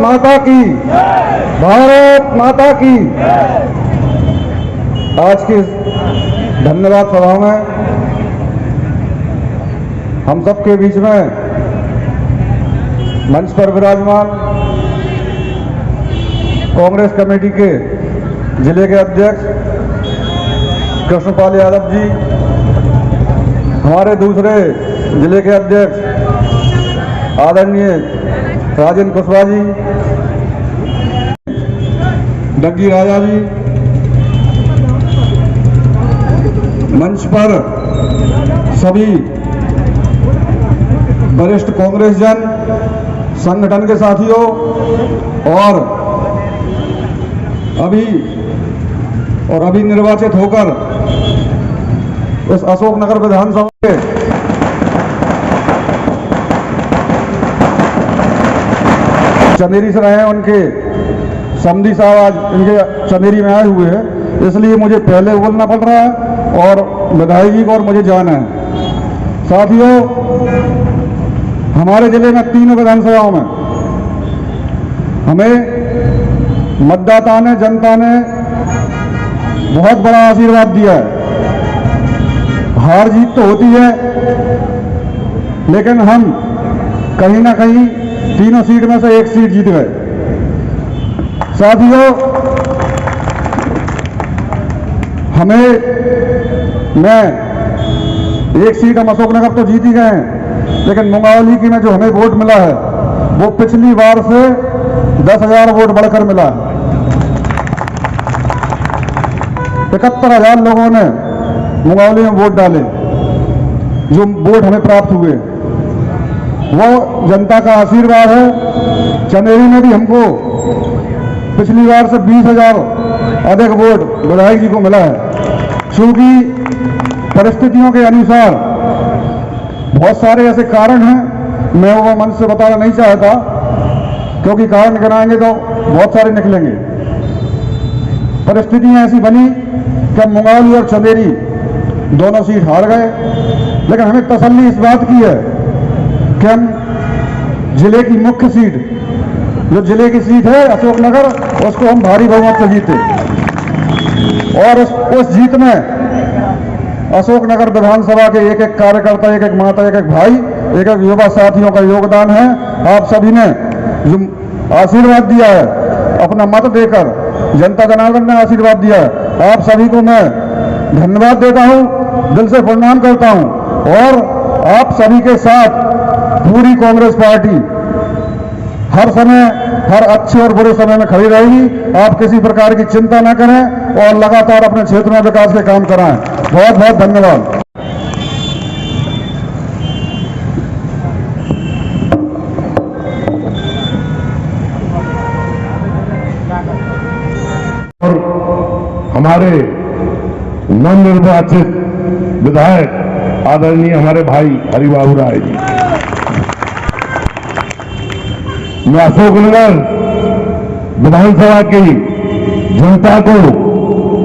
माता की, भारत माता की। आज की धन्यवाद सभा में हम सबके बीच में मंच पर विराजमान कांग्रेस कमेटी के जिले के अध्यक्ष कृष्णपाल यादव जी, हमारे दूसरे जिले के अध्यक्ष आदरणीय राजेंद्र कुशवाहा जी, डग्गी राजा जी, मंच पर सभी वरिष्ठ कांग्रेस जन संगठन के साथियों और अभी निर्वाचित होकर इस अशोकनगर विधानसभा के चंदेरी से रहे हैं, उनके समधी साहब आज इनके चंदेरी में आए हुए हैं, इसलिए मुझे पहले बोलना पड़ रहा है और विधायक जी को और मुझे जाना है। साथियों, हमारे जिले में तीनों विधानसभाओं में हमें मतदाता ने, जनता ने बहुत बड़ा आशीर्वाद दिया है। हार जीत तो होती है, लेकिन हम कहीं ना कहीं तीनों सीट में से एक सीट जीत गए। साथियों, मैं एक सीट हम अशोकनगर तो जीत ही गए हैं, लेकिन मुंगावली की में जो हमें वोट मिला है वो पिछली बार से 10,000 वोट बढ़कर मिला है। 71,000 लोगों ने मुंगावली में वोट डाले। जो वोट हमें प्राप्त हुए वो जनता का आशीर्वाद है। चंदेरी में भी हमको पिछली बार से 20,000 अधिक वोट विधायक जी को मिला है। क्योंकि परिस्थितियों के अनुसार बहुत सारे ऐसे कारण हैं, मैं वो मन से बताना नहीं चाहता, क्योंकि कारण गिनाएंगे तो बहुत सारे निकलेंगे। परिस्थितियां ऐसी बनी कि मुंगावली और चंदेरी दोनों सीट हार गए, लेकिन हमें तसल्ली इस बात की है कि हम जिले की मुख्य सीट, जो जिले की सीट है अशोकनगर, उसको हम भारी बहुमत से जीते। और उस जीत में अशोकनगर विधानसभा के एक एक कार्यकर्ता, एक एक माता, एक एक भाई, एक एक युवा साथियों का योगदान है। आप सभी ने जो आशीर्वाद दिया है, अपना मत देकर जनता जनार्दन ने आशीर्वाद दिया है, आप सभी को मैं धन्यवाद देता हूं, दिल से प्रणाम करता हूं। और आप सभी के साथ पूरी कांग्रेस पार्टी हर समय, हर अच्छे और बुरे समय में खड़ी रहेगी। आप किसी प्रकार की चिंता न करें और लगातार अपने क्षेत्र में विकास के काम कराएं। बहुत बहुत धन्यवाद। और हमारे नवनिर्वाचित विधायक आदरणीय हमारे भाई हरिबाबू राय जी, मैं अशोकनगर विधानसभा की जनता को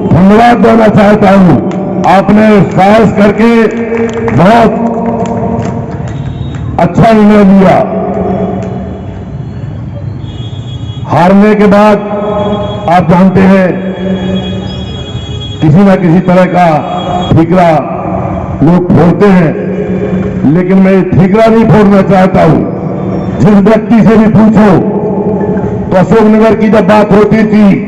धन्यवाद देना चाहता हूं। आपने साहस करके बहुत अच्छा निर्णय लिया। हारने के बाद आप जानते हैं किसी न किसी तरह का ठीकरा लोग फोड़ते हैं, लेकिन मैं ठीकरा नहीं फोड़ना चाहता हूं। जिस व्यक्ति से भी पूछो तो अशोकनगर की जब बात होती थी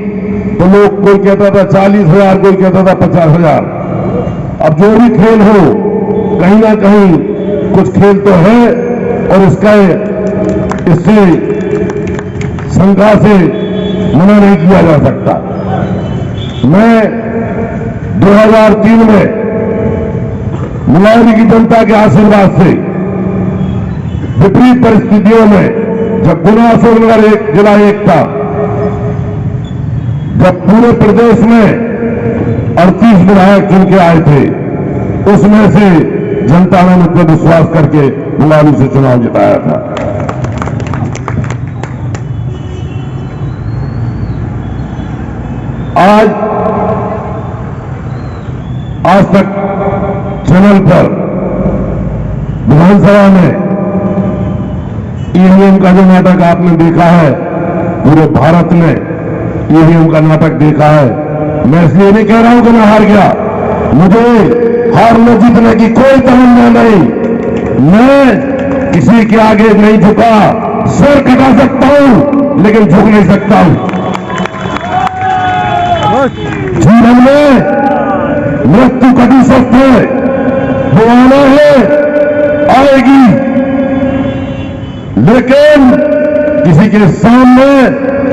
तो लोग, कोई कहता था 40,000, कोई कहता था 50,000। अब जो भी खेल हो, कहीं ना कहीं कुछ खेल तो है, और इससे शंका से मना नहीं किया जा सकता। मैं 2003 में मुंगावली की जनता के आशीर्वाद से विपरीत परिस्थितियों में, जब पुनः अशोकनगर एक जिला एक था, जब पूरे प्रदेश में 38 विधायक चुन के आए थे, उसमें से जनता ने मुझ पर विश्वास करके मुंगावली से चुनाव जिताया था। आज तक चैनल पर विधानसभा में ईवीएम का जो नाटक आपने देखा है, पूरे भारत ने ईवीएम का नाटक देखा है। मैं इसलिए नहीं कह रहा हूं कि मैं हार गया, मुझे हारने जीतने की कोई तमन्ना नहीं। मैं किसी के आगे नहीं झुका, सर कटा सकता हूं लेकिन झुक नहीं सकता हूं। जीवन में मृत्यु कटी सख्त है, वो आना है, आएगी, लेकिन किसी के सामने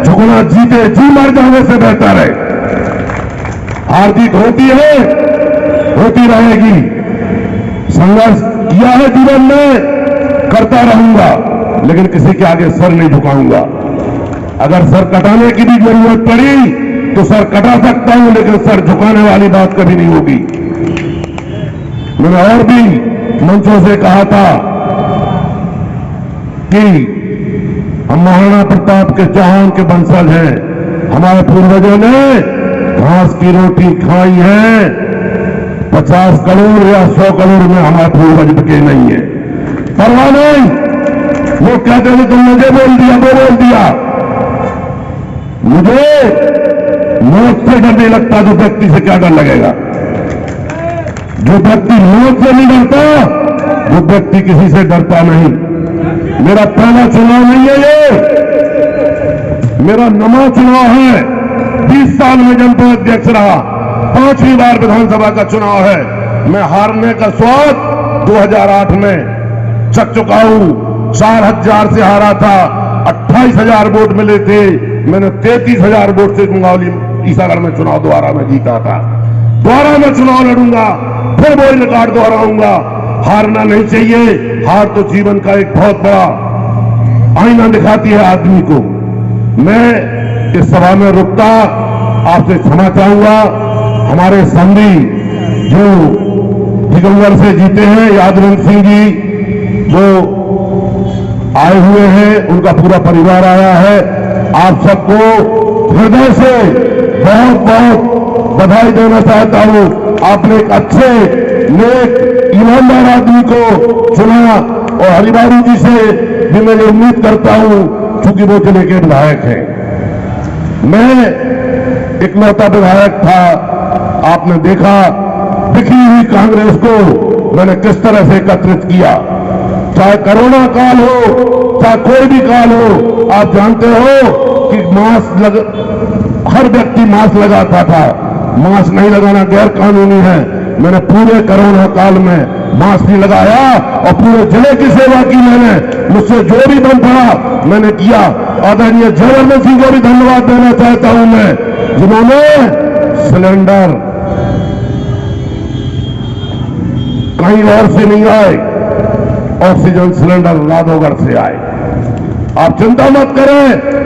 झुकना जीते जी मर जाने से बेहतर है। हार जीत होती है, होती रहेगी। संघर्ष किया है जीवन में, करता रहूंगा, लेकिन किसी के आगे सर नहीं झुकाऊंगा। अगर सर कटाने की भी जरूरत पड़ी तो सर कटा सकता हूं, लेकिन सर झुकाने वाली बात कभी नहीं होगी। मैंने और भी मंचों से कहा था कि हम महाराणा प्रताप के चौहान के वंशज हैं। हमारे पूर्वजों ने घास की रोटी खाई है, 50 करोड़ या 100 करोड़ में हमारे पूर्वज बिके नहीं है। परवाह नहीं, वो कहते थे तुमने ये बोल दिया वो बोल दिया। मुझे मौत से डर नहीं लगता, जो व्यक्ति से क्या डर लगेगा। जो व्यक्ति मौत से नहीं डरता, वो व्यक्ति किसी से डरता नहीं। मेरा पहला चुनाव नहीं है ये, मेरा 9वां चुनाव है। 20 साल में जनपद अध्यक्ष रहा, 5वीं बार विधानसभा का चुनाव है। मैं हारने का स्वाद 2008 में चख चुका हूं। 4000 से हारा था, 28,000 वोट मिले थे। मैंने 33,000 वोट से मुंगावली ईसागढ़ में चुनाव दोबारा में जीता था। दोबारा मैं चुनाव लड़ूंगा, फिर वही रिकॉर्ड दोहराऊंगा। हारना नहीं चाहिए। हार तो जीवन का एक बहुत बड़ा आईना दिखाती है आदमी को। मैं इस सभा में रुकता, आपसे क्षमा चाहूंगा। हमारे संधि जो दिगंबर से जीते हैं, यादवंत सिंह जी, वो आए हुए हैं, उनका पूरा परिवार आया है। आप सबको हृदय से बहुत बहुत बधाई देना चाहता हूं। आपने एक अच्छे नेक ईमानदार आदमी को चुना, और हरिबाबू जी से भी मैं उम्मीद करता हूं, क्योंकि वो जिले के विधायक हैं। मैं इकलौता विधायक था। आपने देखा बिखरी हुई कांग्रेस को मैंने किस तरह से एकत्रित किया। चाहे कोरोना काल हो, चाहे कोई भी काल हो, आप जानते हो कि हर व्यक्ति मास्क लगाता था। मास्क नहीं लगाना गैर कानूनी है। मैंने पूरे कोरोना काल में मास्क नहीं लगाया और पूरे जिले की सेवा की। मैंने मुझसे जो भी बन पड़ा मैंने किया। आदरणीय जयवर्धन सिंह को भी धन्यवाद देना चाहता हूं मैं, जिन्होंने सिलेंडर कहीं और से नहीं आए, ऑक्सीजन सिलेंडर राधोगढ़ से आए। आप चिंता मत करें,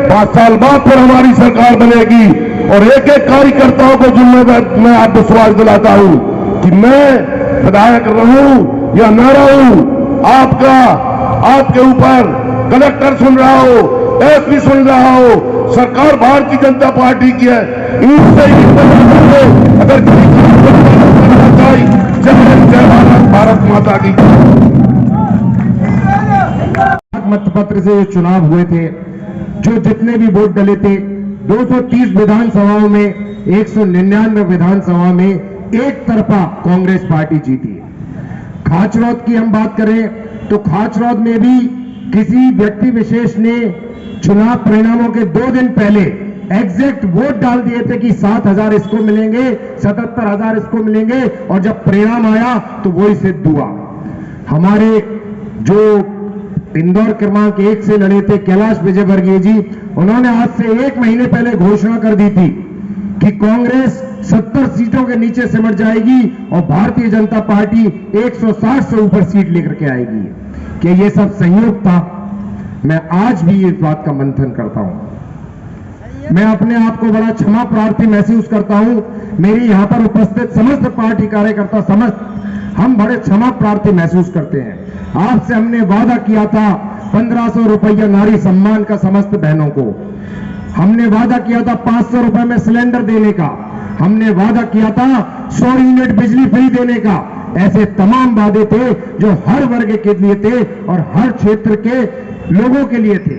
5 साल बाद फिर हमारी सरकार बनेगी, और एक एक कार्यकर्ताओं को जिम्मेदार मैं आप विश्वास दिलाता हूं कि मैं विधायक रहूं या न रहूं, आपके ऊपर कलेक्टर सुन रहा हो, एसपी सुन रहा हो, सरकार भारतीय जनता पार्टी की है। इनसे ही अगर जय भारत माता की। मतपत्र से जो चुनाव हुए थे, जो जितने भी वोट डले थे, 230 विधानसभाओं में 199 विधानसभा में एक तरफा कांग्रेस पार्टी जीती। खाचरौद की हम बात करें तो खाचरौद में भी किसी व्यक्ति विशेष ने चुनाव परिणामों के 2 दिन पहले एग्जैक्ट वोट डाल दिए थे कि 7,000 इसको मिलेंगे, 77,000 इसको मिलेंगे, और जब परिणाम आया तो वही सिद्ध हुआ। हमारे जो इंदौर क्रमांक 1 से लड़े थे कैलाश विजयवर्गीय जी, उन्होंने आज से 1 महीने पहले घोषणा कर दी थी कि कांग्रेस 70 सीटों के नीचे सिमट जाएगी और भारतीय जनता पार्टी 160 से ऊपर सीट लेकर के आएगी। क्या ये सब संयोग था? मैं आज भी इस बात का मंथन करता हूं। मैं अपने आप को बड़ा क्षमा प्रार्थी महसूस करता हूं। मेरी यहां पर उपस्थित समस्त पार्टी कार्यकर्ता हम बड़े क्षमा प्रार्थी महसूस करते हैं। आपसे हमने वादा किया था 1500 रुपया नारी सम्मान का समस्त बहनों को। हमने वादा किया था 500 रुपए में सिलेंडर देने का। हमने वादा किया था 100 यूनिट बिजली फ्री देने का। ऐसे तमाम वादे थे जो हर वर्ग के लिए थे और हर क्षेत्र के लोगों के लिए थे।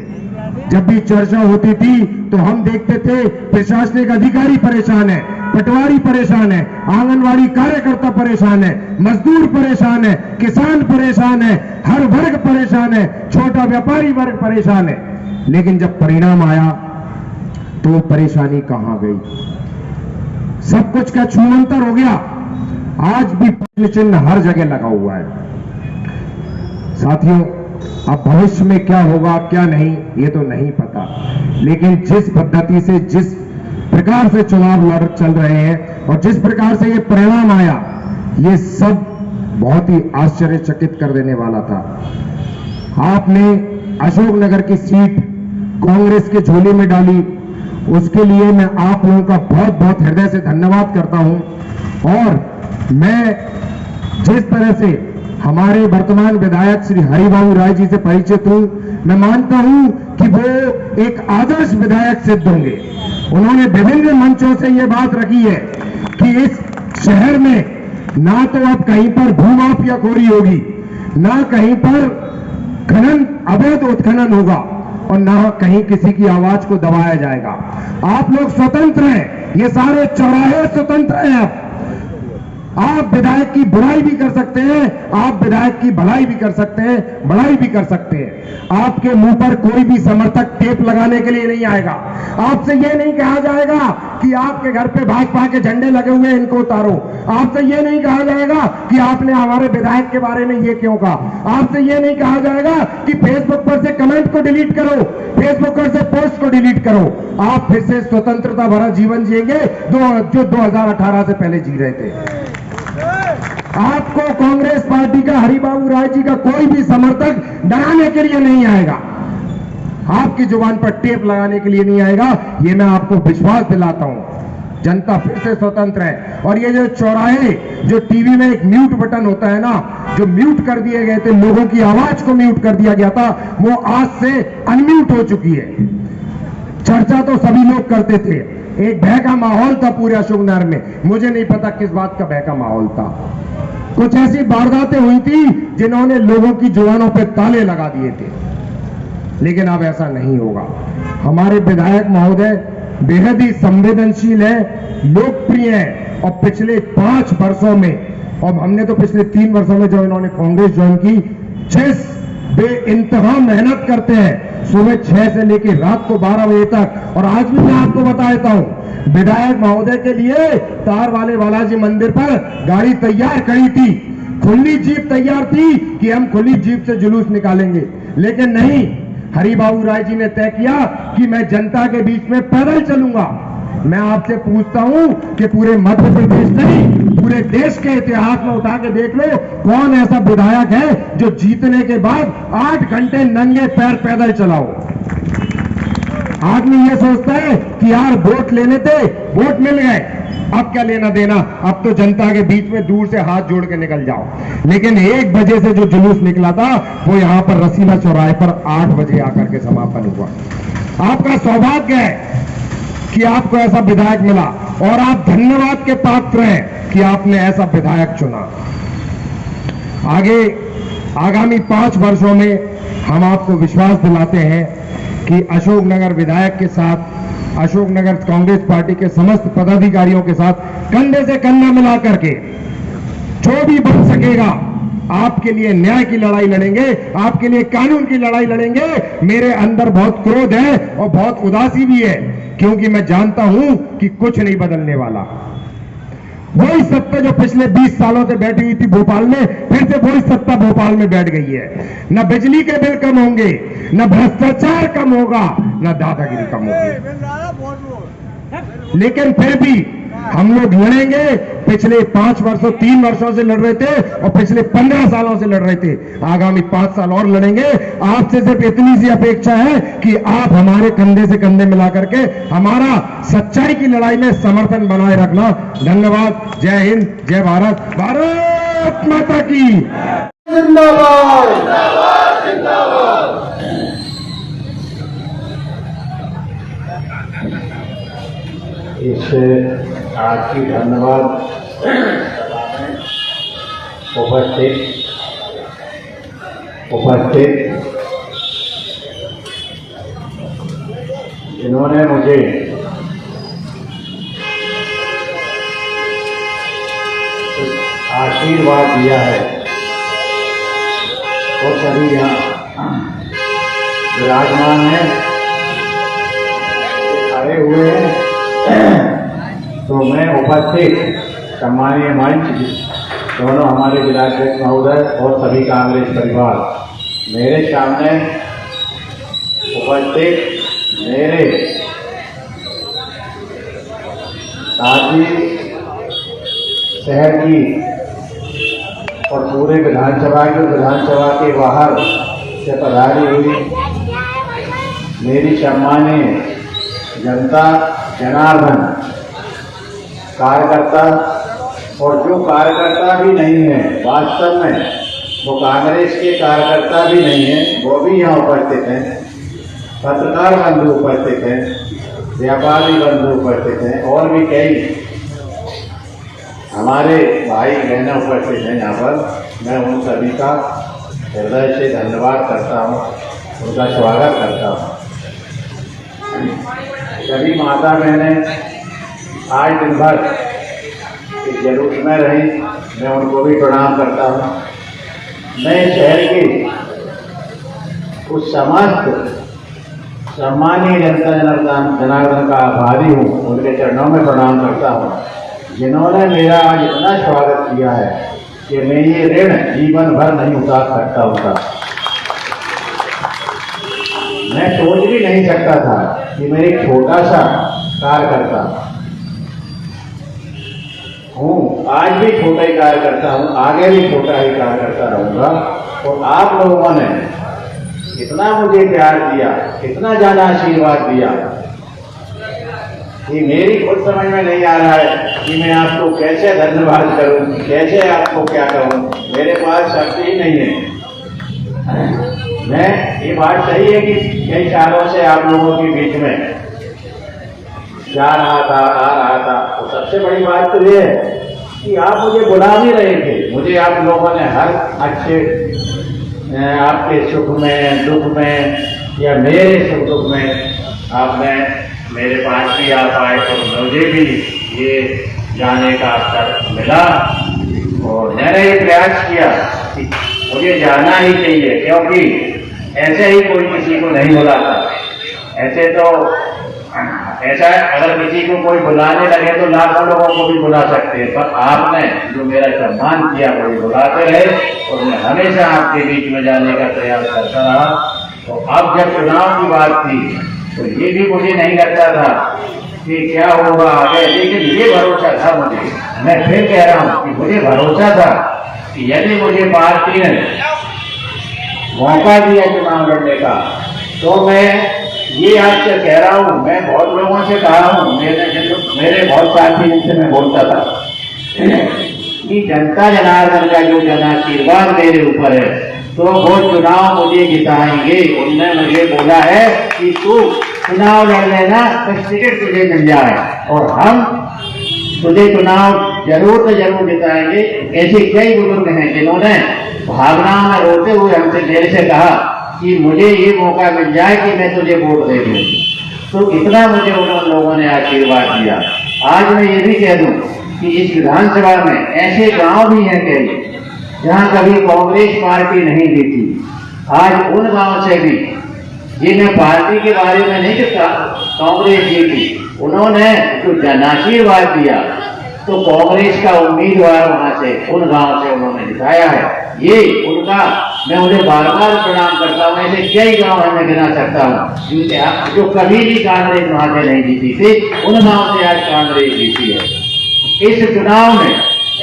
जब भी चर्चा होती थी तो हम देखते थे प्रशासनिक अधिकारी परेशान है, पटवारी परेशान है, आंगनवाड़ी कार्यकर्ता परेशान है, मजदूर परेशान है, किसान परेशान है, हर वर्ग परेशान है, छोटा व्यापारी वर्ग परेशान है। लेकिन जब परिणाम आया तो परेशानी कहां गई? सब कुछ का छूमंतर हो गया। आज भी प्रश्न चिन्ह हर जगह लगा हुआ है। साथियों, अब भविष्य में क्या होगा क्या नहीं ये तो नहीं पता, लेकिन जिस पद्धति से जिस प्रकार से चुनाव लड़ चल रहे हैं और जिस प्रकार से ये परिणाम आया, ये सब बहुत ही आश्चर्यचकित कर देने वाला था। आपने अशोकनगर की सीट कांग्रेस के झोले में डाली, उसके लिए मैं आप लोगों का बहुत बहुत हृदय से धन्यवाद करता हूं। और मैं जिस तरह से हमारे वर्तमान विधायक श्री हरिबाबू राय जी से परिचित हूं, मैं मानता हूं कि वो एक आदर्श विधायक सिद्ध होंगे। उन्होंने विभिन्न मंचों से ये बात रखी है कि इस शहर में ना तो अब कहीं पर भूमाफियाखोरी होगी, ना कहीं पर खनन अवैध उत्खनन होगा और ना कहीं किसी की आवाज को दबाया जाएगा। आप लोग स्वतंत्र हैं, ये सारे चौराहे स्वतंत्र हैं। आप विधायक की बुराई भी कर सकते हैं, आप विधायक की भलाई भी कर सकते हैं, बड़ाई भी कर सकते हैं। आपके मुंह पर कोई भी समर्थक टेप लगाने के लिए नहीं आएगा। आपसे यह नहीं कहा जाएगा कि आपके घर पे भाजपा के झंडे लगे हुए हैं, इनको उतारो। आपसे यह नहीं कहा जाएगा कि आपने हमारे विधायक के बारे में ये क्यों कहा। आपसे यह नहीं कहा जाएगा कि फेसबुक पर से कमेंट को डिलीट करो, फेसबुक पर से पोस्ट को डिलीट करो। आप फिर से स्वतंत्रता भरा जीवन जिएंगे जो 2018 से पहले जी रहे थे। आपको कांग्रेस पार्टी का हरिबाबू राय जी का कोई भी समर्थक डराने के लिए नहीं आएगा, आपकी जुबान पर टेप लगाने के लिए नहीं आएगा। ये मैं आपको विश्वास दिलाता हूं। जनता फिर से स्वतंत्र है। और ये जो चौराहे, जो टीवी में एक म्यूट बटन होता है ना, जो म्यूट कर दिए गए थे, लोगों की आवाज को म्यूट कर दिया गया था, वो आज से अनम्यूट हो चुकी है। चर्चा तो सभी लोग करते थे, एक भय का माहौल था पूरे अशोकनगर में। मुझे नहीं पता किस बात का भय का माहौल था। कुछ ऐसी वारदातें हुई थी जिन्होंने लोगों की जुबानों पे ताले लगा दिए थे, लेकिन अब ऐसा नहीं होगा। हमारे विधायक महोदय बेहद ही संवेदनशील है, लोकप्रिय है। और पिछले 5 वर्षों में, और हमने तो पिछले 3 वर्षों में जब इन्होंने कांग्रेस ज्वाइन की, जिस बेइंतहा मेहनत करते हैं सुबह 6 से लेकर रात को 12 बजे तक। और आज भी मैं आपको बता देता हूं, विधायक महोदय के लिए तार वाले बालाजी मंदिर पर गाड़ी तैयार खड़ी थी, खुली जीप तैयार थी कि हम खुली जीप से जुलूस निकालेंगे। लेकिन नहीं, हरिबाबू राय जी ने तय किया कि मैं जनता के बीच में पैदल चलूंगा। मैं आपसे पूछता हूं कि पूरे मध्य प्रदेश नहीं, पूरे देश के इतिहास में उठा के देख लो, कौन ऐसा विधायक है जो जीतने के बाद 8 घंटे नंगे पैर पैदल चलाओ। आदमी ये सोचता है कि यार वोट लेने थे, वोट मिल गए, अब क्या लेना देना, अब तो जनता के बीच में दूर से हाथ जोड़ के निकल जाओ। लेकिन 1 बजे से जो जुलूस निकला था वो यहां पर रसीला चौराहे पर 8 बजे आकर के समापन हुआ। आपका सौभाग्य है कि आपको ऐसा विधायक मिला और आप धन्यवाद के पात्र हैं कि आपने ऐसा विधायक चुना। आगे आगामी 5 वर्षों में हम आपको विश्वास दिलाते हैं कि अशोकनगर विधायक के साथ, अशोकनगर कांग्रेस पार्टी के समस्त पदाधिकारियों के साथ कंधे से कंधा मिला करके जो भी बन सकेगा आपके लिए न्याय की लड़ाई लड़ेंगे, आपके लिए कानून की लड़ाई लड़ेंगे। मेरे अंदर बहुत क्रोध है और बहुत उदासी भी है, क्योंकि मैं जानता हूं कि कुछ नहीं बदलने वाला। वही सत्ता जो पिछले 20 सालों से बैठी हुई थी भोपाल में, फिर से वही सत्ता भोपाल में बैठ गई है। न बिजली के बिल कम होंगे, न भ्रष्टाचार कम होगा, न दादागिरी कम होगी। लेकिन फिर भी हम लोग लड़ेंगे। पिछले 5 वर्षों 3 वर्षों से लड़ रहे थे और पिछले 15 सालों से लड़ रहे थे, आगामी 5 साल और लड़ेंगे। आपसे सिर्फ इतनी सी अपेक्षा है कि आप हमारे कंधे से कंधे मिला करके हमारा सच्चाई की लड़ाई में समर्थन बनाए रखना। धन्यवाद। जय हिंद, जय भारत, भारत माता की जिंदाबाद। इस आज की धन्यवाद उपस्थित इन्होंने मुझे आशीर्वाद दिया है और सभी यहाँ विराजमान हैं, खड़े हुए हैं। तो मैं उपस्थित सम्मानीय मंच, दोनों हमारे जिलाध्यक्ष महोदय और सभी कांग्रेस परिवार, मेरे सामने उपस्थित मेरे साथी शहर की और पूरे विधानसभा के बाहर से पधारी हुई मेरी सम्मानीय जनता जनार्दन कार्यकर्ता, और जो कार्यकर्ता भी नहीं है, वास्तव में वो कांग्रेस के कार्यकर्ता भी नहीं है, वो भी यहाँ उपस्थित हैं। पत्रकार बंधु उपस्थित हैं, व्यापारी बंधु उपस्थित हैं, और भी कई हमारे भाई बहनें उपस्थित हैं यहाँ पर। मैं उन सभी का हृदय से धन्यवाद करता हूँ, उनका स्वागत करता हूँ। सभी माता बहनें आज दिन भर इस जुलूस में रही, मैं उनको भी प्रणाम करता हूँ। मैं शहर के उस समस्त सम्मानीय जनता जनार्दन का आभारी हूँ, उनके चरणों में प्रणाम करता हूँ, जिन्होंने मेरा आज इतना स्वागत किया है कि मैं ये ऋण जीवन भर नहीं उतार सकता उनका। मैं सोच भी नहीं सकता था कि मैं एक छोटा सा कार्यकर्ता हूँ, आज भी छोटा ही कार्यकर्ता हूँ, आगे भी छोटा ही कार्यकर्ता रहूँगा। और आप लोगों ने इतना मुझे प्यार दिया, इतना ज़्यादा आशीर्वाद दिया कि मेरी खुद समझ में नहीं आ रहा है कि मैं आपको कैसे धन्यवाद करूं, कैसे आपको क्या कहूं, मेरे पास शब्द ही नहीं है। मैं ये बात सही है कि कई सालों से आप लोगों के बीच में जा रहा था, आ रहा था, तो सबसे बड़ी बात तो ये है कि आप मुझे बुला भी रहे थे। मुझे आप लोगों ने हर अच्छे आपके सुख में, दुख में, या मेरे सुख दुख में आपने मेरे पास भी आ पाए, तो मुझे भी ये जाने का अवसर मिला। और मैंने ये प्रयास किया कि मुझे जाना ही चाहिए, क्योंकि ऐसे ही कोई किसी को नहीं बुलाता। ऐसा अगर किसी को कोई बुलाने लगे तो लाखों लोगों को भी बुला सकते हैं, पर आपने जो मेरा सम्मान किया कोई बुलाते रहे, और मैं हमेशा आपके बीच में जाने का प्रयास करता रहा। तो अब जब चुनाव की बात थी तो ये भी मुझे नहीं लगता था कि क्या होगा आगे, लेकिन ये भरोसा था मुझे। मैं फिर कह रहा हूँ कि मुझे भरोसा था कि यदि मुझे पार्टी ने मौका दिया चुनाव लड़ने का, तो मैं ये आपसे कह रहा हूँ, मैं बहुत लोगों से कहा हूँ, मेरे बहुत साथी जिनसे मैं बोलता था कि जनता जनार्दन का जो जनाशीर्वाद मेरे ऊपर है, तो वो चुनाव मुझे जिताएंगे। उनने मुझे बोला है कि तू चुनाव लड़ लेना, बस टिकट तुझे मिल जाए और हम तुझे चुनाव जरूर तो जरूर जिताएंगे। ऐसे कई बुजुर्ग हैं जिन्होंने भावनाओं में रोते हुए हमसे देर से कहा कि मुझे ये मौका मिल जाए कि मैं तुझे वोट दे दूं। तो इतना मुझे उन लोगों ने आशीर्वाद दिया। आज मैं ये भी कह दूं कि इस विधानसभा में ऐसे गांव भी हैं कई जहां कभी कांग्रेस पार्टी नहीं जीती। आज उन गांव से भी जिन्हें पार्टी के बारे में नहीं कहता कांग्रेस जीती, उन्होंने जो जनाशीर्वाद दिया तो कांग्रेस का उम्मीदवार वहां से उन गांव से उन्होंने जिताया है। ये उनका मैं उन्हें बार बार प्रणाम करता हूँ। ऐसे कई गांव है मैं गिना सकता हूँ जिनसे जो कभी भी कांग्रेस वहां से नहीं जीती थी, उन गांव से आज कांग्रेस जीती है। इस चुनाव में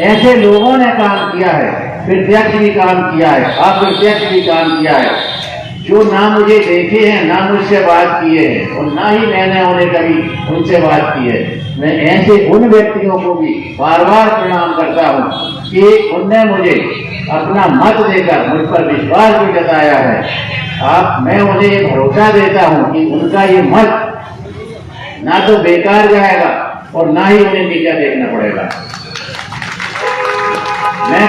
ऐसे लोगों ने काम किया है, प्रत्यक्ष भी काम किया है, अप्रत्यक्ष भी काम किया है, जो ना मुझे देखे हैं, ना मुझसे बात किए हैं, और ना ही मैंने उन्हें कभी उनसे बात की है। मैं ऐसे उन व्यक्तियों को भी बार बार प्रणाम करता हूँ कि उनने मुझे अपना मत देकर मुझ पर विश्वास भी जताया है। मैं उन्हें ये भरोसा देता हूँ कि उनका ये मत ना तो बेकार जाएगा और ना ही उन्हें नीचा देखना पड़ेगा। मैं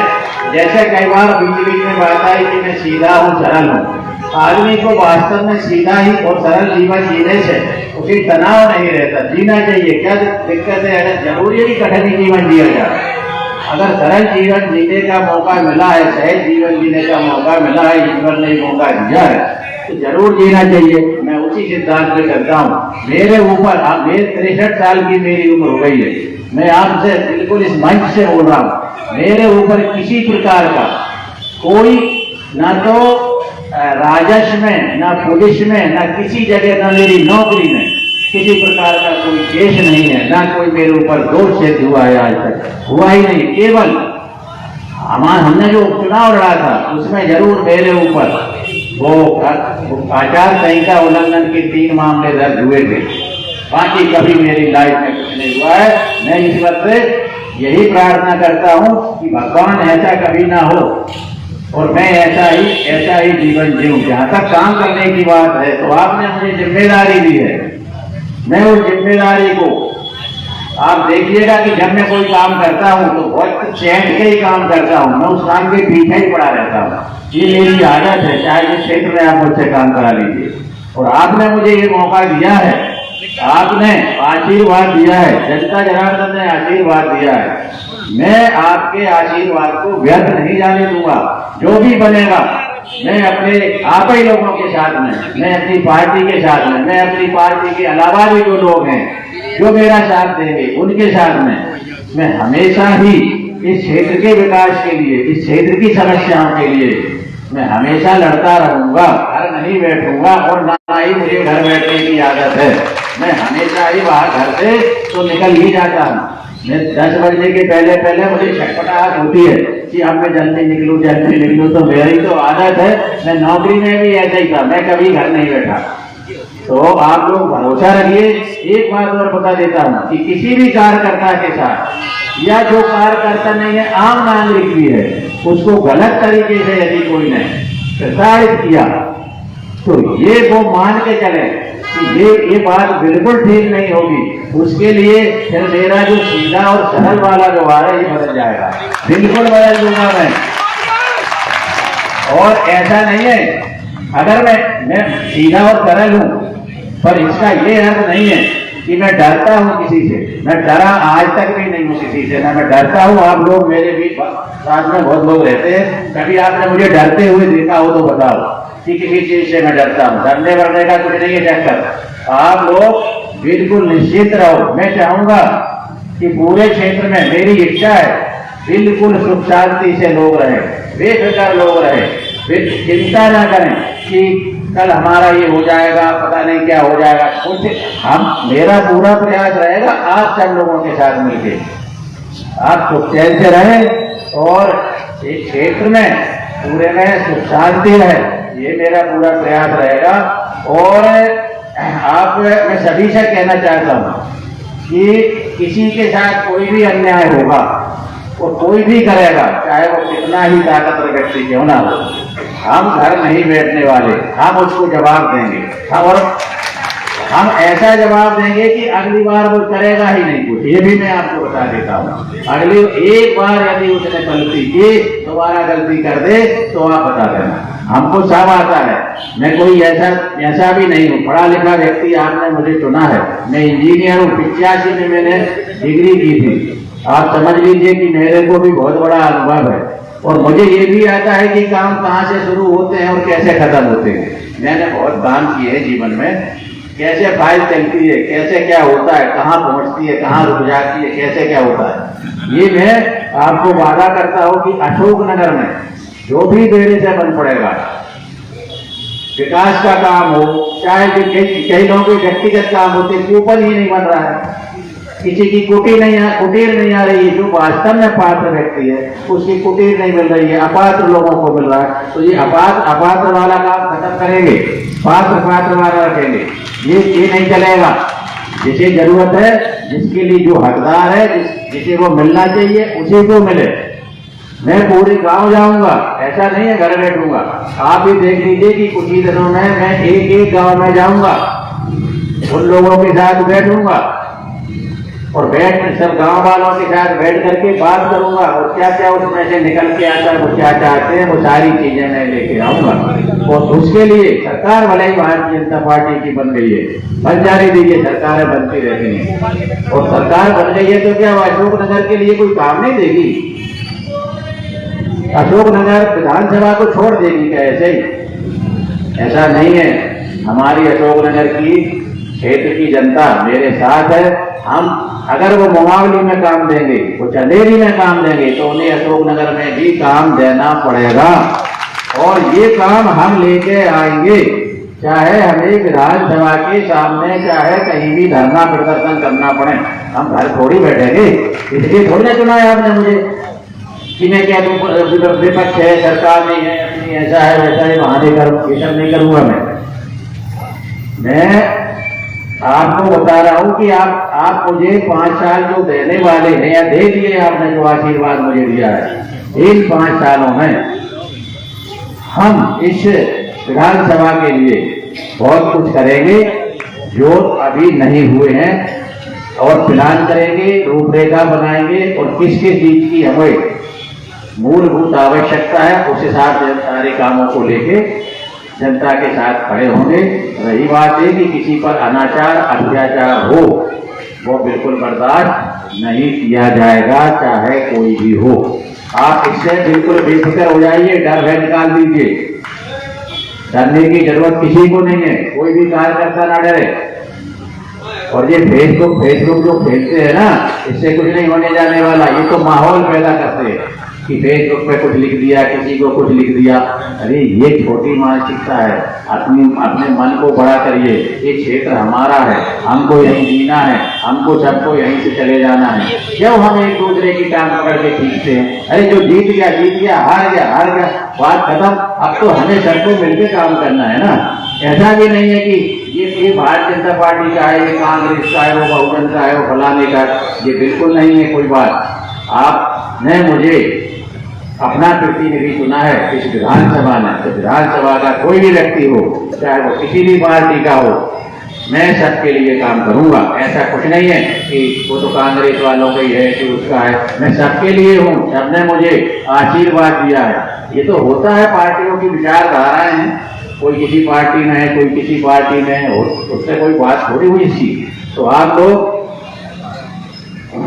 जैसे कई बार बीच बीच में बात आई कि मैं सीधा हूँ, सरल हूँ। आदमी को वास्तव में सीधा ही और सरल जीवन जीने से उसी तनाव नहीं रहता, जीना चाहिए। क्या दिक्कत है? अगर जरूरी है कि कठिन जीवन जिया जाए, अगर सरल जीवन जीने का मौका मिला है, सहज जीवन जीने का मौका मिला है, ईश्वर ने मौका दिया है, तो जरूर जीना चाहिए। मैं उसी सिद्धांत पे करता हूँ। मेरे ऊपर मेरे 63 साल की मेरी उम्र हो गई है, मैं आपसे बिल्कुल इस मंच से बोल रहा हूँ, मेरे ऊपर किसी प्रकार का कोई ना तो राजस्व में, ना पुलिस में, ना किसी जगह, ना मेरी नौकरी में किसी प्रकार का कोई केस नहीं है, ना कोई मेरे ऊपर दोष सिद्ध हुआ है, आज तक हुआ ही नहीं। केवल हमने जो उपचुनाव लड़ा था उसमें जरूर मेरे ऊपर वो आचार संहिता उल्लंघन के 3 मामले दर्ज हुए थे, बाकी कभी मेरी लाइफ में कुछ नहीं हुआ है। मैं इस वक्त से यही प्रार्थना करता हूं कि भगवान ऐसा कभी ना हो और मैं ऐसा ही जीवन जीऊं। जहां तक काम करने की बात है, तो आपने मुझे जिम्मेदारी दी है, मैं उस जिम्मेदारी को आप देखिएगा कि जब मैं कोई काम करता हूं तो बहुत चैन के ही काम करता हूं, मैं उस काम के पीछे ही पड़ा रहता हूं। ये मेरी आदत है, चाहे जिस क्षेत्र में आप मुझसे काम करा लीजिए। और आपने मुझे ये मौका दिया है, आपने आशीर्वाद दिया है, जनता जनार्दन ने आशीर्वाद दिया है, मैं आपके आशीर्वाद को व्यर्थ नहीं जाने दूंगा। जो भी बनेगा मैं अपने आप ही लोगों के साथ में, मैं अपनी पार्टी के साथ में, मैं अपनी पार्टी के अलावा भी जो लोग हैं जो मेरा साथ देंगे उनके साथ में मैं हमेशा ही इस क्षेत्र के विकास के लिए, इस क्षेत्र की समस्याओं के लिए मैं हमेशा लड़ता रहूंगा। घर नहीं बैठूंगा और ना ही मुझे घर बैठने की आदत है। मैं हमेशा ही बाहर घर से तो निकल ही जाता हूँ। मैं 10 बजने के पहले मुझे छटपटाहट होती है कि अब मैं जल्दी निकलूं, तो मेरी तो आदत है। मैं नौकरी में भी ऐसा ही था, मैं कभी घर नहीं बैठा। तो आप लोग भरोसा रखिए। एक बात और बता देता हूँ कि किसी भी कार्यकर्ता के साथ या जो कार्यकर्ता नहीं है, आम नागरिक भी है, उसको गलत तरीके से यदि कोई ने प्रताड़ित किया तो ये वो मान के चले कि ये बात बिल्कुल ठीक नहीं होगी। उसके लिए फिर मेरा जो सीधा और सरल वाला व्यवहार है ये बदल जाएगा, बिल्कुल बदल दूंगा मैं। और ऐसा नहीं है, अगर मैं सीधा और सरल हूं, पर इसका ये अर्थ नहीं है कि मैं डरता हूं किसी से। मैं डरा आज तक भी नहीं हूं किसी से, ना मैं डरता हूं। आप लोग मेरे भी साथ में बहुत लोग रहते हैं, कभी आपने मुझे डरते हुए देखा हो तो बताओ कि किसी चीज से मैं डरता हूं। डरने वरने का कुछ नहीं है चक्कर। आप लोग बिल्कुल निश्चित रहो। मैं चाहूंगा कि पूरे क्षेत्र में, मेरी इच्छा है बिल्कुल सुख शांति से लोग रहे, बेफिक्र लोग रहे, चिंता ना करें कि कल हमारा ये हो जाएगा, पता नहीं क्या हो जाएगा। कुछ मेरा पूरा प्रयास रहेगा आप सब लोगों के साथ मिलके आप सुख चैन से रहें और इस क्षेत्र में पूरे में सुख शांति रहे, ये मेरा पूरा प्रयास रहेगा। और मैं सभी से कहना चाहता हूँ कि किसी के साथ कोई भी अन्याय होगा और कोई भी करेगा, चाहे वो कितना ही ताकतवर व्यक्ति क्यों ना हो, हम घर नहीं बैठने वाले, हम उसको जवाब देंगे। और हम ऐसा जवाब देंगे कि अगली बार वो करेगा ही नहीं कुछ। ये भी मैं आपको बता देता हूँ। अगली एक बार यदि उसने गलती की, दोबारा गलती कर दे तो आप बता देना, हमको सब आता है। मैं कोई ऐसा भी नहीं हूँ, पढ़ा लिखा व्यक्ति आपने मुझे चुना है। मैं इंजीनियर हूँ, 85 में मैंने डिग्री की थी। आप समझ लीजिए कि मेरे को भी बहुत बड़ा अनुभव है और मुझे ये भी आता है कि काम कहाँ से शुरू होते हैं और कैसे खत्म होते हैं। मैंने बहुत काम किए हैं जीवन में, कैसे फाइल चलती है, कैसे क्या होता है, कहाँ पहुंचती है, कहाँ रुक जाती है, कैसे क्या होता है। ये मैं आपको वादा करता हूँ कि अशोकनगर में जो भी देने से बन पड़ेगा, विकास का काम हो, चाहे कई लोगों के व्यक्तिगत काम होते, कूपन ही नहीं बन रहा है, किसी की कुटीर नहीं आ रही है। जो वास्तव में पात्र व्यक्ति है उसकी कुटीर नहीं मिल रही है, अपात्र लोगों को मिल रहा है। तो ये अपात्र वाला काम खत्म करेंगे, पात्र वाला रखेंगे। ये नहीं चलेगा। जिसे जरूरत है, जिसके लिए जो हकदार है, जिसे वो मिलना चाहिए उसी को मिले। मैं पूरे गांव जाऊंगा, ऐसा नहीं है घर बैठूंगा। आप भी देख लीजिए कि कुछ ही दिनों में मैं एक गांव में जाऊंगा, उन लोगों के साथ बैठूंगा और बैठ सब गांव वालों के साथ बैठ करके बात करूंगा और क्या क्या उसमें से निकल के आता है, वो क्या चाहते हैं, वो सारी चीजें मैं लेके आऊंगा। और उसके लिए सरकार भले ही भारतीय जनता पार्टी की बन गई है, बन जाने दीजिए, सरकारें बनती रहती हैं। और सरकार बन गई है तो क्या अशोकनगर के लिए कोई काम नहीं देगी? अशोकनगर विधानसभा को छोड़ देगी क्या ऐसे ही? ऐसा नहीं है। हमारी अशोकनगर की क्षेत्र की जनता मेरे साथ है। हम अगर वो मुआवली में काम देंगे, वो चंदेरी में काम देंगे, तो उन्हें अशोकनगर में भी काम देना पड़ेगा। और ये काम हम लेके आएंगे, चाहे हमें विधानसभा के सामने चाहे कहीं भी धरना प्रदर्शन करना पड़े। हम घर थोड़ी बैठेंगे, इसलिए थोड़ी ना चुना है आपने मुझे कि मैं क्या विपक्ष है, सरकार नहीं है, अपनी ऐसा है वैसा है, बहाने करूँ, ये सब नहीं करूंगा। मैं आपको बता रहा हूं कि आप मुझे 5 साल जो देने वाले हैं या दे दिए आपने, जो आशीर्वाद मुझे दिया है, इन 5 सालों में हम इस विधानसभा के लिए बहुत कुछ करेंगे जो अभी नहीं हुए हैं, और प्लान करेंगे, रूपरेखा बनाएंगे, और किस किस चीज की हमें मूलभूत आवश्यकता है उस हिसाब से सारे कामों को लेके जनता के साथ खड़े होंगे। रही बात है कि किसी पर अनाचार अत्याचार हो, वो बिल्कुल बर्दाश्त नहीं किया जाएगा, चाहे कोई भी हो। आप इससे बिल्कुल बेफिक्र हो जाइए, डर भय निकाल दीजिए। डरने की जरूरत किसी को नहीं है, कोई भी कार्यकर्ता ना डरे। और ये फेसबुक जो फेंकते हैं ना, इससे कुछ नहीं होने जाने वाला। ये तो माहौल पैदा करते हैं कि फेसबुक पे कुछ लिख दिया, किसी को कुछ लिख दिया। अरे ये छोटी मानसिकता है। अपने मन को बड़ा करिए। ये क्षेत्र हमारा है, हमको यहीं जीना है, हमको सबको यहीं से चले जाना है। क्यों हम एक दूसरे की टांग पकड़ के खींचते हैं? अरे जो जीत गया, हार गया, बात खत्म। अब तो हमें सबको मिलकर काम करना है ना। ऐसा भी नहीं है कि ये भारतीय जनता पार्टी का है, ये कांग्रेस का है, वो बहुजन का है, वो फलाने का। ये बिल्कुल नहीं है कोई बात। आपने मुझे अपना प्रतिनिधि चुना है इस विधानसभा में, तो विधानसभा का कोई भी व्यक्ति हो, चाहे वो किसी भी पार्टी का हो, मैं सबके लिए काम करूंगा। ऐसा कुछ नहीं है कि वो तो कांग्रेस वालों का ही है कि उसका है। मैं सबके लिए हूँ, सबने मुझे आशीर्वाद दिया है। ये तो होता है, पार्टियों की विचारधाराएं हैं, कोई किसी पार्टी में है, कोई किसी पार्टी में है, उससे कोई बात थोड़ी हुई इसकी। तो आप लोग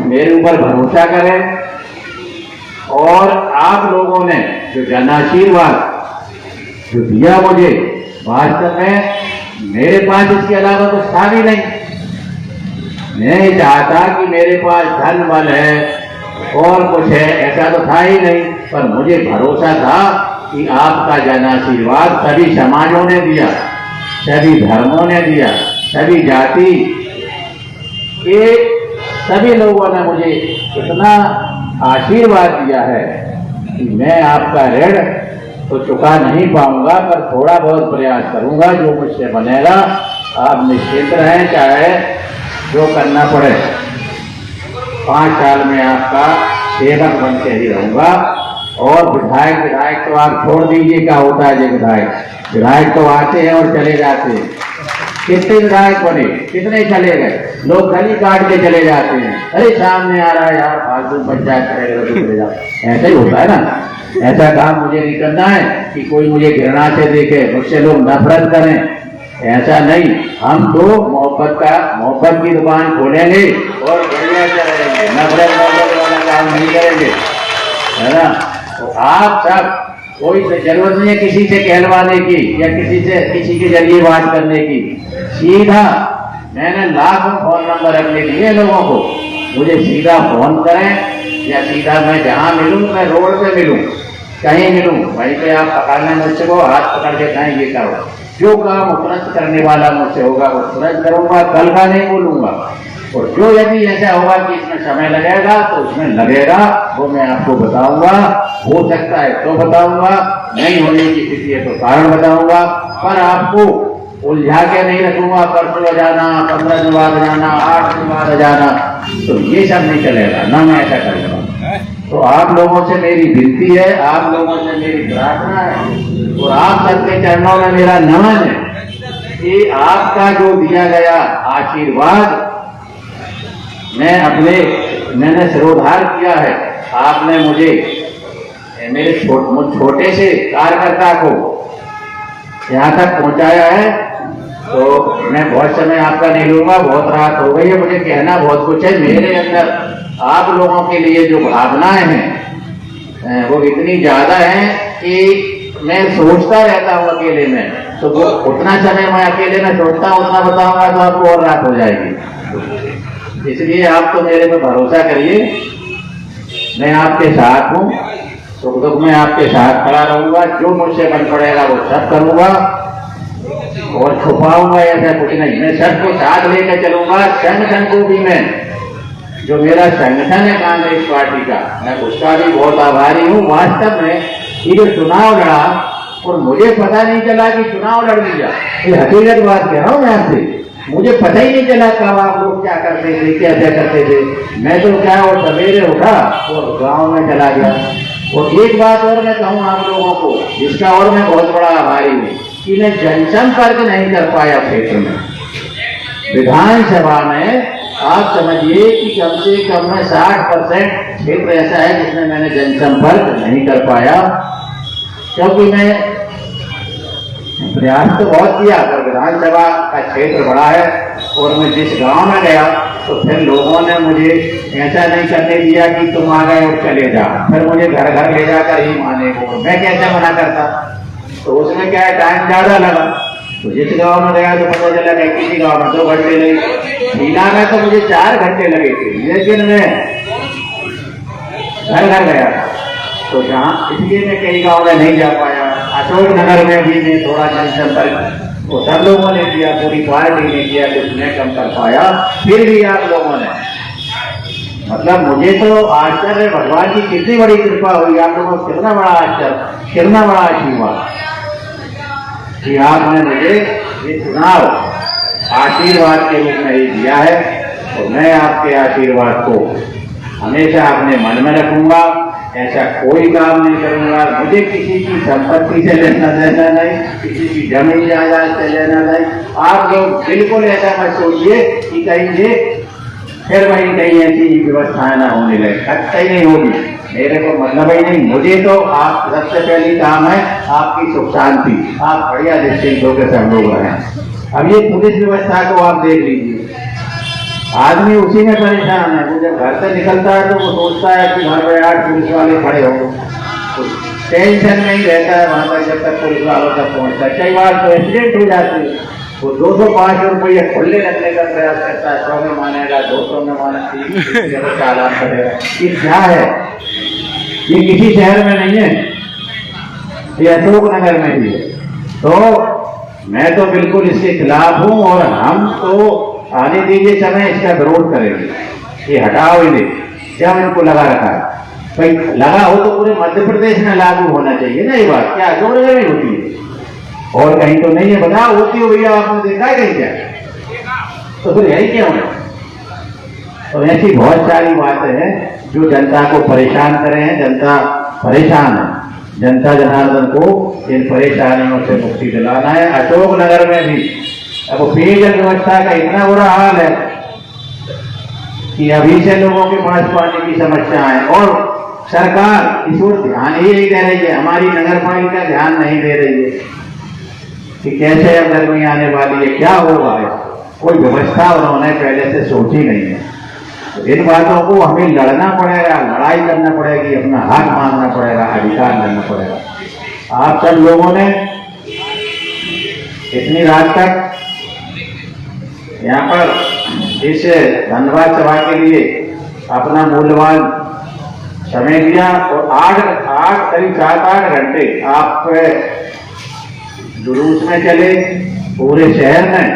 मेरे ऊपर भरोसा करें, और आप लोगों ने जो जन आशीर्वाद जो दिया मुझे, वास्तव में मेरे पास इसके अलावा कुछ था भी नहीं। मैं चाहता कि मेरे पास धन बल है और कुछ है, ऐसा तो था ही नहीं। पर मुझे भरोसा था कि आपका जन आशीर्वाद सभी समाजों ने दिया, सभी धर्मों ने दिया, सभी जाति के सभी लोगों ने मुझे इतना आशीर्वाद दिया है कि मैं आपका ऋण तो चुका नहीं पाऊंगा, पर थोड़ा बहुत प्रयास करूंगा जो मुझसे बनेगा। आप निश्चिंत रहें, चाहे जो करना पड़े। 5 साल में आपका सेवक बन के ही रहूंगा। और विधायक तो आप छोड़ दीजिए, क्या होता है ये विधायक तो आते हैं और चले जाते हैं। कितने विधायक बने, कितने चले गए, लोग गली काट के चले जाते हैं। अरे सामने आ रहा है यार, फालतू पंचायत करेगा तो चले जाओ। ऐसा ही होता है ना। ऐसा काम मुझे नहीं करना है कि कोई मुझे घृणा से देखे, मुझसे लोग नफरत करें। ऐसा नहीं। हम तो मोहब्बत की दुकान खोलेंगे और बढ़िया से रहेंगे, नफरत वाला काम नहीं करेंगे, है ना। तो आप सब, कोई जरूरत नहीं है किसी से कहलवाने की या किसी के जरिए बात करने की। सीधा मैंने लाखों फोन नंबर अपने दिए लोगों को, मुझे सीधा फोन करें, या सीधा मैं जहां मिलूं, मैं रोड पे मिलूं, कहीं मिलूं, वहीं पे आप पकड़ने मुझसे को हाथ पकड़ के कहें ये करो। जो काम तुरंत करने वाला मुझसे होगा वो तुरंत करूंगा, कल का नहीं बोलूंगा। और जो यदि ऐसा होगा कि इसमें समय लगेगा तो उसमें लगेगा, वो मैं आपको बताऊंगा। हो सकता है तो बताऊंगा, नहीं होने की स्थिति है तो कारण बताऊंगा, पर आपको उलझा के नहीं रखूंगा। परसों जाना, 15 दिन बाद जाना, 8 दिन बाद जाना, तो ये सब नहीं चलेगा ना, मैं ऐसा करूंगा। तो आप लोगों से मेरी विनती है, आप लोगों से मेरी प्रार्थना है, और आप सबके चरणों में मेरा नमन है कि आपका जो दिया गया आशीर्वाद मैंने सिरोधार किया है। आपने मुझे मेरे छोटे से कार्यकर्ता को यहाँ तक पहुँचाया है, तो मैं बहुत समय आपका नहीं लूंगा। बहुत रात हो गई है, मुझे कहना बहुत कुछ है। मेरे अंदर आप लोगों के लिए जो भावनाएं हैं वो इतनी ज्यादा हैं कि मैं सोचता रहता हूँ अकेले में, तो वो उतना समय मैं अकेले में सोचता हूँ, उतना बताऊंगा तो आपको और रात हो जाएगी। इसलिए आप तो मेरे पे भरोसा करिए, मैं आपके साथ हूँ, सुख दुख में आपके साथ खड़ा रहूंगा। जो मुझसे बन पड़ेगा वो सब करूंगा और छुपाऊंगा ऐसा कुछ नहीं। मैं सबको साथ लेकर चलूंगा। संगठन को भी मैं, जो मेरा संगठन है कांग्रेस पार्टी का, मैं उसका भी बहुत आभारी हूँ। वास्तव में ये जो चुनाव लड़ा और मुझे पता नहीं चला कि चुनाव लड़ लिया, ये हकीकत बात कह रहा हूँ मैं आपसे। मुझे पता ही नहीं चला कब आप लोग क्या करते थे, कैसे करते थे। मैं तो क्या, और सवेरे उठा और गांव में चला गया। और एक बात और मैं कहूँ आप लोगों को, जिसका और मैं बहुत बड़ा आभारी हूँ, कि मैं जनसंपर्क नहीं कर पाया क्षेत्र में। विधानसभा में आप समझिए कि कम से कम में 60% क्षेत्र ऐसा है जिसमें मैंने जनसंपर्क नहीं कर पाया, क्योंकि मैं प्रयास तो बहुत किया, पर विधानसभा का क्षेत्र बड़ा है। और मैं जिस गांव में गया तो फिर लोगों ने मुझे ऐसा नहीं करने दिया कि तुम आ गए और चले जाओ, फिर मुझे घर घर ले जाकर ही माने को, मैं कैसे मना करता। तो उसमें क्या है, टाइम ज्यादा लगा। तो जिस गांव में गया तो पता चला कि किसी गांव में 2 घंटे लगे, मीना में तो मुझे 4 घंटे लगे थे, लेकिन मैं घर घर गया था। तो जहाँ, इसलिए मैं कई गांव में नहीं जा पाया। अशोक नगर में भी मैं थोड़ा जनसंपर्क वो सब लोगों ने किया, पूरी पार्टी ने किया, कुछ मैं कम कर पाया। फिर भी आप लोगों ने, मतलब मुझे तो आश्चर्य, भगवान की कितनी बड़ी कृपा हुई, आप लोगों को कितना बड़ा आश्चर्य, कितना बड़ा आशीर्वाद कि आपने मुझे ये चुनाव आशीर्वाद के रूप में ही दिया है। और मैं आपके आशीर्वाद को हमेशा अपने मन में रखूंगा। ऐसा कोई काम नहीं करूंगा। मुझे किसी की संपत्ति से लेना देना नहीं, किसी की जमीन जायदाद से लेना नहीं। आप लोग बिल्कुल ऐसा मत सोचिए कि कहीं ये फिर वही कहीं ऐसी व्यवस्थाएं ना होने लगे, कतई नहीं होगी। मेरे को मतलब ही नहीं। मुझे तो आप सबसे पहली काम है आपकी सुख शांति, आप बढ़िया निश्चिंत होकर सब लोग रहें। अब ये पुलिस व्यवस्था को आप देख लीजिए, आदमी उसी में परेशान है। वो जब घर से निकलता है तो वो सोचता है कि घर में 8 पुलिस वाले खड़े हो, तो टेंशन नहीं रहता है वहां तक जब तक पुलिस वालों तक पहुंचता है। कई बार तो एक्सीडेंट हो जाते हैं, वो 205 रुपये खुले रखने का प्रयास करता है, 100 में मानेगा, 200 में मानेगा, चालान करेगा। ये क्या है? ये किसी शहर में नहीं है, ये अशोक नगर में भी है। तो मैं तो बिल्कुल इसके खिलाफ हूं और हम तो आने दीजिए समय, इसका विरोध करेंगे। ये हटाओ इन्हें, क्या इनको लगा रखा है? भाई लगा हो तो पूरे मध्य प्रदेश में लागू होना चाहिए ना ये बात। क्या अशोक नगर में होती है और कहीं तो नहीं है? बताओ, होती हो भैया, आपने देखा है कहीं? क्या तो फिर यही क्यों है? तो ऐसी बहुत सारी बातें हैं जो जनता को परेशान करे हैं। जनता परेशान है, जनता जनार्दन को इन परेशानियों से मुक्ति दिलाना है। अशोक नगर में भी अब पेयजल व्यवस्था का इतना बुरा हाल है कि अभी से लोगों के पास पानी की समस्या है और सरकार इस ओर ध्यान ही नहीं दे रही है। हमारी नगर पालिका ध्यान नहीं दे रही है कि कैसे अब गर्मी आने वाली है, क्या होगा। कोई व्यवस्था उन्होंने पहले से सोची नहीं है। तो इन बातों को हमें लड़ना पड़ेगा, लड़ाई करना पड़ेगी, अपना हक मांगना पड़ेगा, अधिकार करना पड़ेगा। आप सब लोगों ने इतनी रात तक यहाँ पर इस धन्यवाद सभा के लिए अपना मूल्यवान समय दिया और करीब 7-8 घंटे आप जुलूस में चले, पूरे शहर में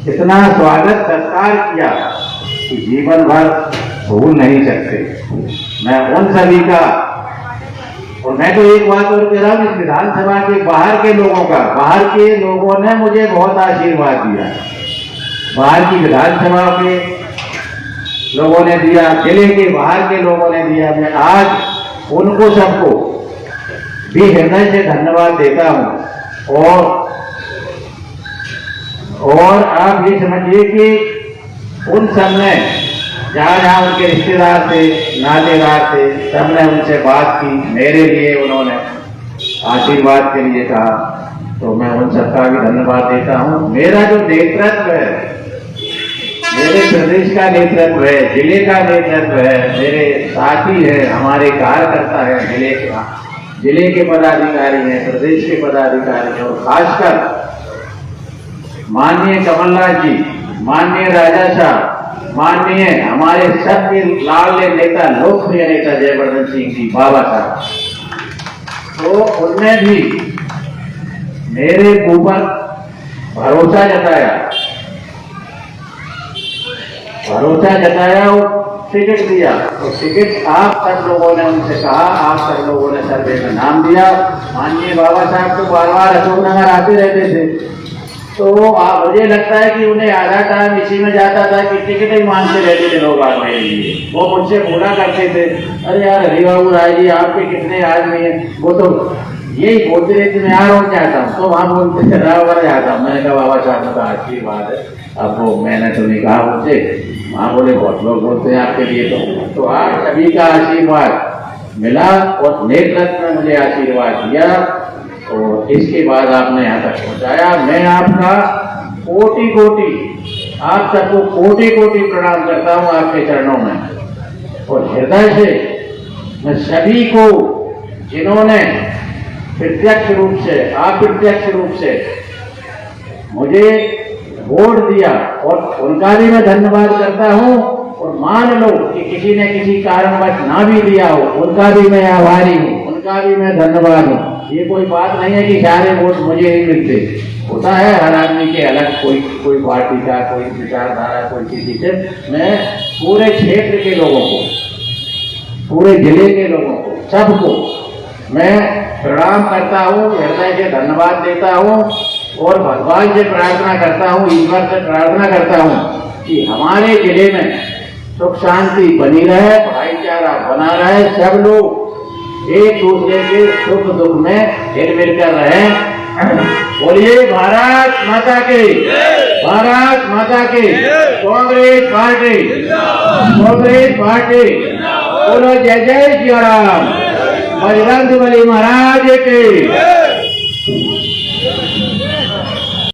इतना स्वागत सत्कार किया कि जीवन भर भूल नहीं सकते। मैं उन सभी का, और मैं तो एक बात और कह रहा हूं, इस विधानसभा के बाहर के लोगों का, बाहर के लोगों ने मुझे बहुत आशीर्वाद दिया। बाहर की विधानसभा के लोगों ने दिया, जिले के बाहर के लोगों ने दिया। मैं आज उनको सबको भी हृदय से धन्यवाद देता हूं। और आप ये समझिए कि उन सब ने जहाँ जहाँ उनके रिश्तेदार थे, नातेदार थे, सबने उनसे बात की, मेरे लिए उन्होंने आशीर्वाद के लिए कहा, तो मैं उन सबका भी धन्यवाद देता हूँ। मेरा जो नेतृत्व है, मेरे प्रदेश का नेतृत्व है, जिले का नेतृत्व है, मेरे साथी है, हमारे कार्यकर्ता है, जिले के पदाधिकारी हैं, प्रदेश के पदाधिकारी हैं, और खासकर माननीय कमलनाथ जी, माननीय राजा साहब, माननीय हमारे सबके लाडले नेता, लोकप्रिय नेता जयवर्धन सिंह जी बाबा साहब, तो उनने भी मेरे ऊपर भरोसा जताया और टिकट दिया। तो टिकट आप सब लोगों ने उनसे कहा, आप सब लोगों ने सर्वे का नाम दिया। माननीय बाबा साहब तो बार बार अशोकनगर आते रहते थे, तो मुझे लगता है कि उन्हें आधा टाइम इसी में जाता था कि टिकट ही मांगते रहते थे लोग आने के लिए। वो मुझसे बोला करते थे, अरे यार हरिबाबू राय जी आपके कितने आदमी हैं, वो तो यही बोलते रहते मैं आ रहा चाहता हूँ, तो वहाँ बोलते थे रावर जाता हूँ। मैंने कहा बाबा साहब का आशीर्वाद है। अब वो मैंने तो नहीं कहा मुझसे, वहाँ बोले बहुत लोग बोलते हैं आपके लिए, तो आज सभी का आशीर्वाद मिला और नेतृत्व ने मुझे आशीर्वाद दिया और इसके बाद आपने यहाँ तक पहुँचाया। मैं आपका कोटि कोटि, आप सबको कोटि कोटि प्रणाम करता हूँ आपके चरणों में, और हृदय से मैं सभी को जिन्होंने प्रत्यक्ष रूप से, अप्रत्यक्ष रूप से मुझे वोट दिया, और उनका भी मैं धन्यवाद करता हूँ। और मान लो कि किसी ने किसी कारणवश ना भी दिया हो, उनका भी मैं आभारी हूँ, उनका भी मैं धन्यवाद हूँ। ये कोई बात नहीं है कि सारे वोट मुझे ही मिलते, होता है हर आदमी के अलग, कोई पार्टी का, कोई विचारधारा, कोई किसी से। मैं पूरे क्षेत्र के लोगों को, पूरे जिले के लोगों को, सबको मैं प्रणाम करता हूँ, हृदय से धन्यवाद देता हूँ और भगवान से प्रार्थना करता हूँ, ईश्वर से प्रार्थना करता हूँ कि हमारे जिले में सुख शांति बनी रहे, भाईचारा बना रहे, सब लोग एक दूसरे के सुख दुख में हिल कर रहे। बोलिए भारत माता की, भारत माता की, कांग्रेस पार्टी, कांग्रेस पार्टी, बोलो जय जय श्री राम, बजरंग बली महाराज की।